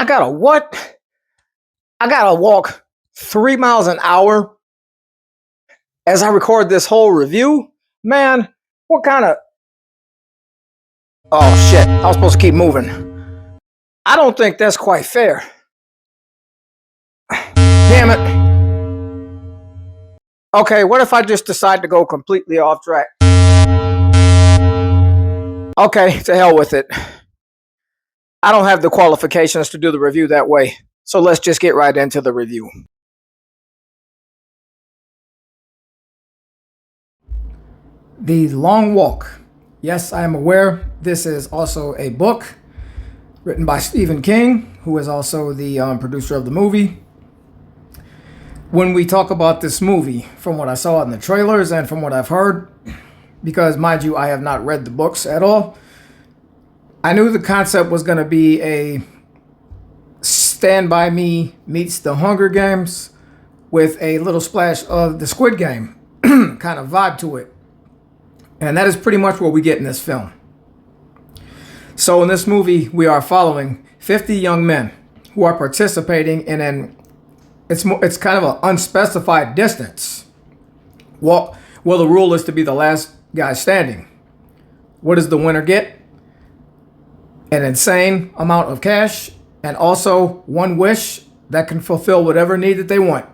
I gotta what? I gotta walk 3 miles an hour as I record this whole review? Man, what kind of. Oh shit, I was supposed to keep moving. I don't think that's quite fair. Damn it. Okay, what if I just decide to go completely off track? Okay, to hell with it. I don't have the qualifications to do the review that way, so let's just get right into the review. The Long Walk. Yes, I am aware this is also a book written by Stephen King, who is also the producer of the movie. When we talk about this movie, from what I saw in the trailers and from what I've heard, because mind you, I have not read the books at all, I knew the concept was going to be a Stand By Me meets the Hunger Games with a little splash of the Squid Game kind of vibe to it. And that is pretty much what we get in this film. So in this movie, we are following 50 young men who are participating in it's kind of an unspecified distance. Well, the rule is to be the last guy standing. What does the winner get? An insane amount of cash and also one wish that can fulfill whatever need that they want.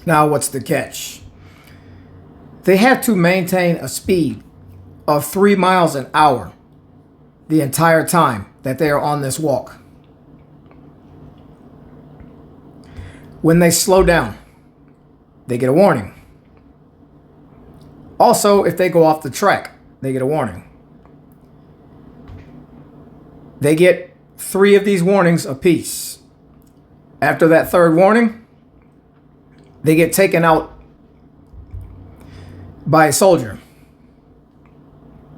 Now, what's the catch? They have to maintain a speed of 3 miles an hour the entire time that they are on this walk. When they slow down, they get a warning. Also, if they go off the track, they get a warning. They get 3 of these warnings apiece. After that third warning, they get taken out by a soldier.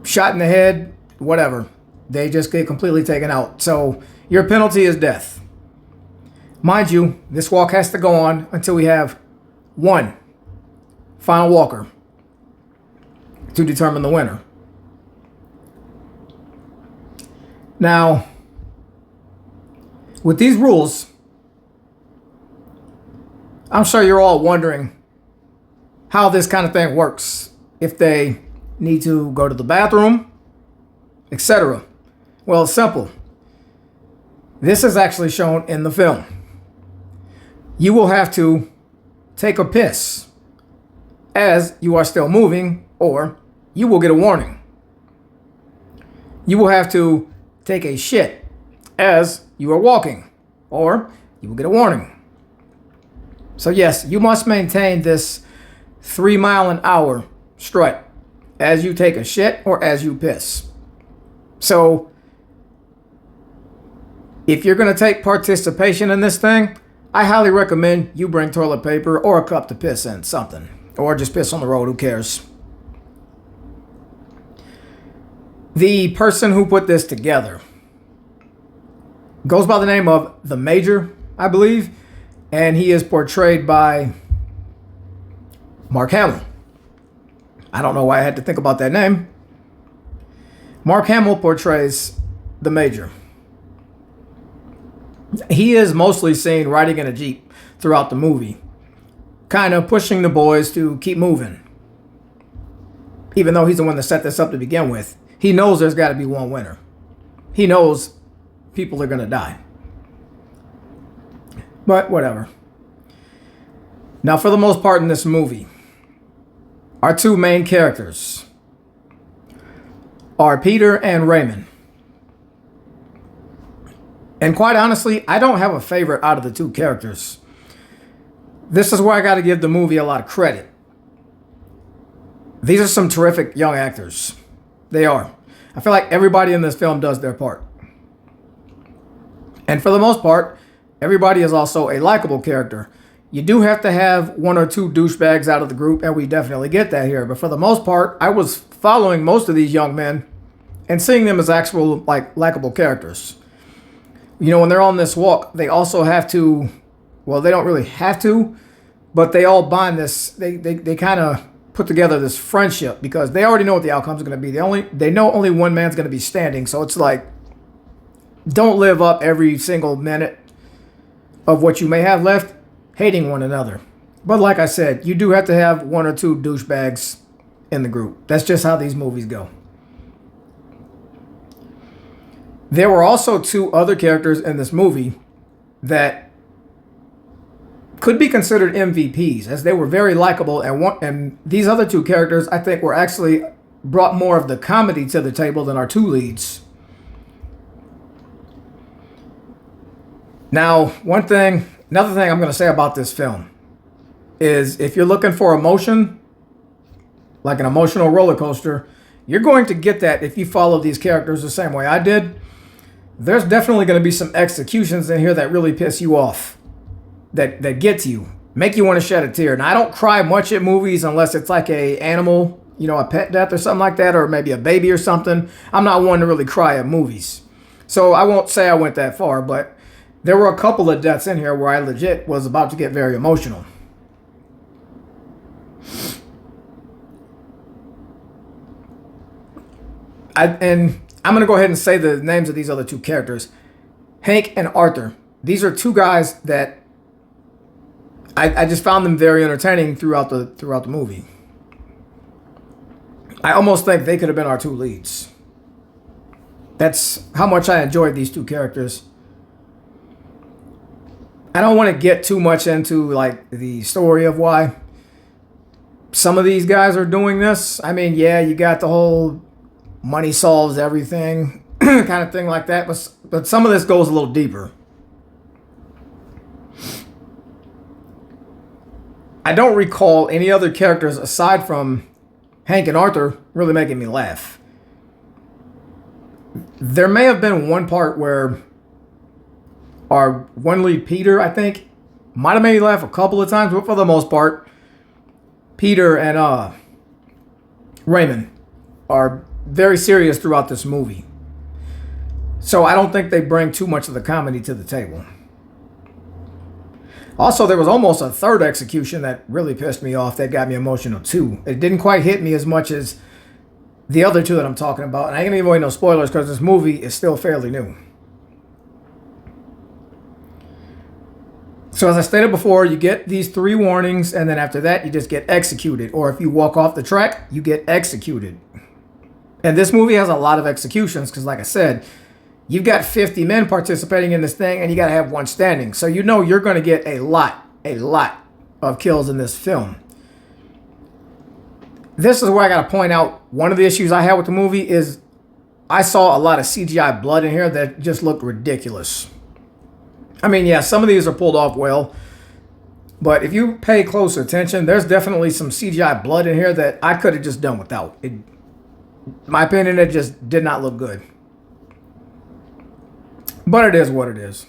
Shot in the head, whatever. They just get completely taken out. So your penalty is death. Mind you, this walk has to go on until we have one final walker to determine the winner. Now, with these rules, I'm sure you're all wondering how this kind of thing works. If they need to go to the bathroom, etc. Well, it's simple. This is actually shown in the film. You will have to take a piss as you are still moving, or you will get a warning. You will have to take a shit as you are walking, or you will get a warning. So yes, you must maintain this 3 mile an hour strut as you take a shit or as you piss. So if you're going to take participation in this thing, I highly recommend you bring toilet paper or a cup to piss in, something. Or just piss on the road, who cares? The person who put this together goes by the name of The Major, I believe, and he is portrayed by Mark Hamill. I don't know why I had to think about that name. Mark Hamill portrays The Major. He is mostly seen riding in a Jeep throughout the movie, kind of pushing the boys to keep moving. Even though he's the one that set this up to begin with, he knows there's got to be one winner. He knows people are going to die. But whatever. Now, for the most part in this movie, our 2 main characters are Peter and Raymond. And quite honestly, I don't have a favorite out of the 2 characters. This is where I got to give the movie a lot of credit. These are some terrific young actors. They are. I feel like everybody in this film does their part. And for the most part, everybody is also a likable character. You do have to have 1 or 2 douchebags out of the group, and we definitely get that here. But for the most part, I was following most of these young men and seeing them as actual, likable characters. You know, when they're on this walk, they also have to, well, they don't really have to, but they all bond this, they kind of put together this friendship because they already know what the outcome's going to be. They know only one man's going to be standing, so it's like don't live up every single minute of what you may have left hating one another. But like I said, you do have to have one or two douchebags in the group. That's just how these movies go. There were also two other characters in this movie that could be considered MVPs, as they were very likable, and these other two characters I think were actually brought more of the comedy to the table than our two leads. Now, another thing I'm going to say about this film is if you're looking for emotion, like an emotional roller coaster, you're going to get that if you follow these characters the same way I did. There's definitely going to be some executions in here that really piss you off, that get to you, make you want to shed a tear. Now, I don't cry much at movies unless it's like a animal, a pet death or something like that, or maybe a baby or something. I'm not one to really cry at movies. So I won't say I went that far, but there were a couple of deaths in here where I legit was about to get very emotional. And I'm going to go ahead and say the names of these other two characters. Hank and Arthur. These are two guys that I just found them very entertaining throughout the movie. I almost think they could have been our two leads. That's how much I enjoyed these two characters. I don't want to get too much into like the story of why some of these guys are doing this. I mean, yeah, you got the whole money solves everything kind of thing like that, but some of this goes a little deeper. I don't recall any other characters aside from Hank and Arthur really making me laugh. There may have been one part where our one lead, Peter, I think, might have made me laugh a couple of times, but for the most part, Peter and Raymond are very serious throughout this movie. So I don't think they bring too much of the comedy to the table. Also, there was almost a third execution that really pissed me off, that got me emotional too. It didn't quite hit me as much as the other two that I'm talking about. And I ain't gonna give away no spoilers because this movie is still fairly new. So as I stated before, you get these 3 warnings, and then after that, you just get executed. Or if you walk off the track, you get executed. And this movie has a lot of executions because, like I said, you've got 50 men participating in this thing, and you got to have one standing. So you know you're going to get a lot of kills in this film. This is where I got to point out one of the issues I had with the movie is I saw a lot of CGI blood in here that just looked ridiculous. I mean, yeah, some of these are pulled off well, but if you pay close attention, there's definitely some CGI blood in here that I could have just done without. In my opinion, it just did not look good. But it is what it is.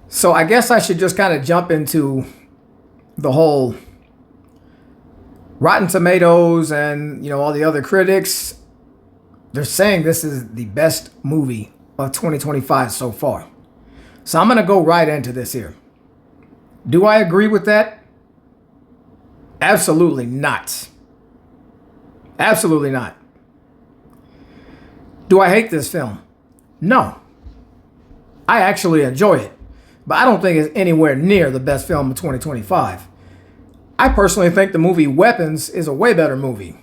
So I guess I should just kind of jump into the whole Rotten Tomatoes and, all the other critics. They're saying this is the best movie of 2025 so far. So I'm going to go right into this here. Do I agree with that? Absolutely not. Absolutely not. Do I hate this film? No. I actually enjoy it. But I don't think it's anywhere near the best film of 2025. I personally think the movie Weapons is a way better movie.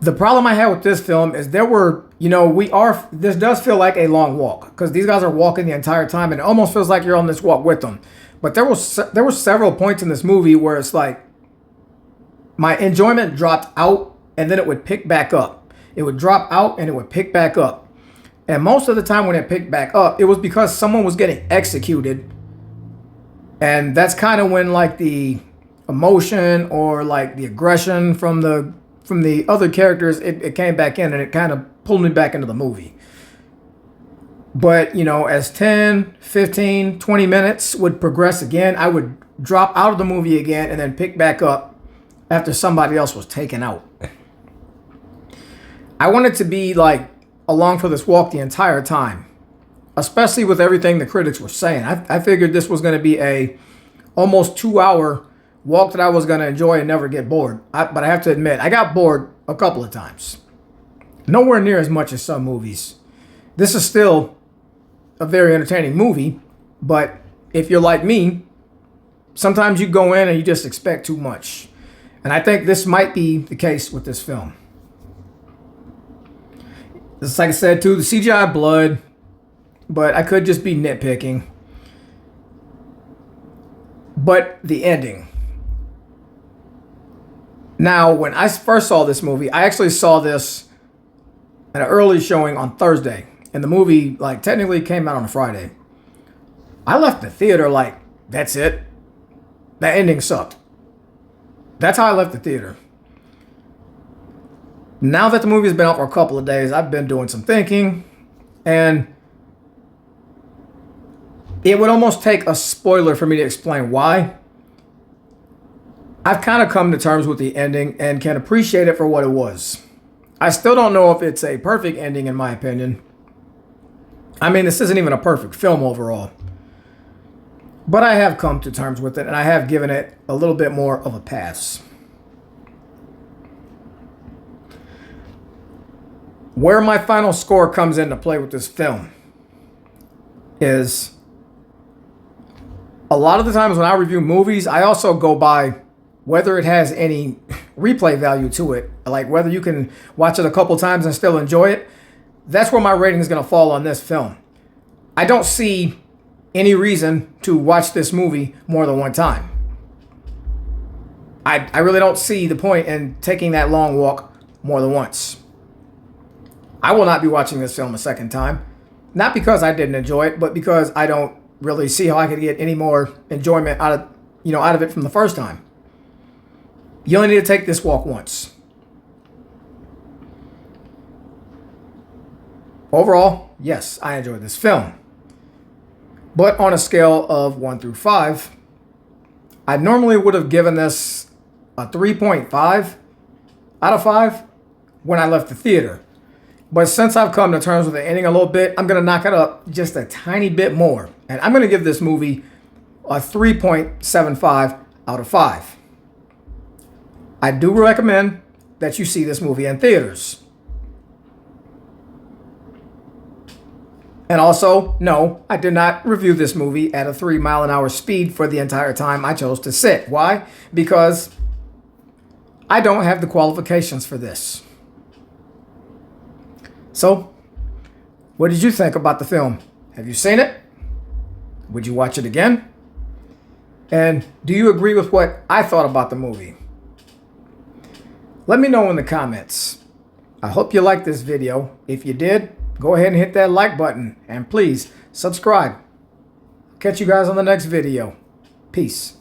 The problem I had with this film is this does feel like a long walk because these guys are walking the entire time and it almost feels like you're on this walk with them. But there were several points in this movie where it's like my enjoyment dropped out and then it would pick back up. It would drop out and it would pick back up. And most of the time when it picked back up, it was because someone was getting executed. And that's kind of when like the emotion or like the aggression from the other characters, it came back in and it kind of pulled me back into the movie. But, as 10, 15, 20 minutes would progress again, I would drop out of the movie again and then pick back up after somebody else was taken out. I wanted to be like along for this walk the entire time, especially with everything the critics were saying. I figured this was going to be a almost 2-hour walk that I was going to enjoy and never get bored. But I have to admit, I got bored a couple of times. Nowhere near as much as some movies. This is still a very entertaining movie, but if you're like me, sometimes you go in and you just expect too much. And I think this might be the case with this film. Just like I said too, the CGI blood, but I could just be nitpicking. But the ending. Now, when I first saw this movie, I actually saw this at an early showing on Thursday. And the movie, like, technically came out on a Friday. I left the theater like, that's it. That ending sucked. That's how I left the theater. Now that the movie's been out for a couple of days, I've been doing some thinking. And it would almost take a spoiler for me to explain why. I've kind of come to terms with the ending and can appreciate it for what it was. I still don't know if it's a perfect ending, in my opinion. I mean, this isn't even a perfect film overall. But I have come to terms with it, and I have given it a little bit more of a pass. Where my final score comes into play with this film is a lot of the times when I review movies, I also go by whether it has any replay value to it, like whether you can watch it a couple times and still enjoy it. That's where my rating is going to fall on this film. I don't see any reason to watch this movie more than one time. I really don't see the point in taking that long walk more than once. I will not be watching this film a second time. Not because I didn't enjoy it, but because I don't really see how I could get any more enjoyment out of it from the first time. You only need to take this walk once. Overall, yes, I enjoyed this film. But on a scale of 1 through 5, I normally would have given this a 3.5 out of 5 when I left the theater. But since I've come to terms with the ending a little bit, I'm going to knock it up just a tiny bit more. And I'm going to give this movie a 3.75 out of 5. I do recommend that you see this movie in theaters. And also, no, I did not review this movie at a 3-mile-an-hour speed for the entire time I chose to sit. Why? Because I don't have the qualifications for this. So, what did you think about the film? Have you seen it? Would you watch it again? And do you agree with what I thought about the movie? Let me know in the comments. I hope you liked this video. If you did, go ahead and hit that like button. And please, subscribe. Catch you guys on the next video. Peace.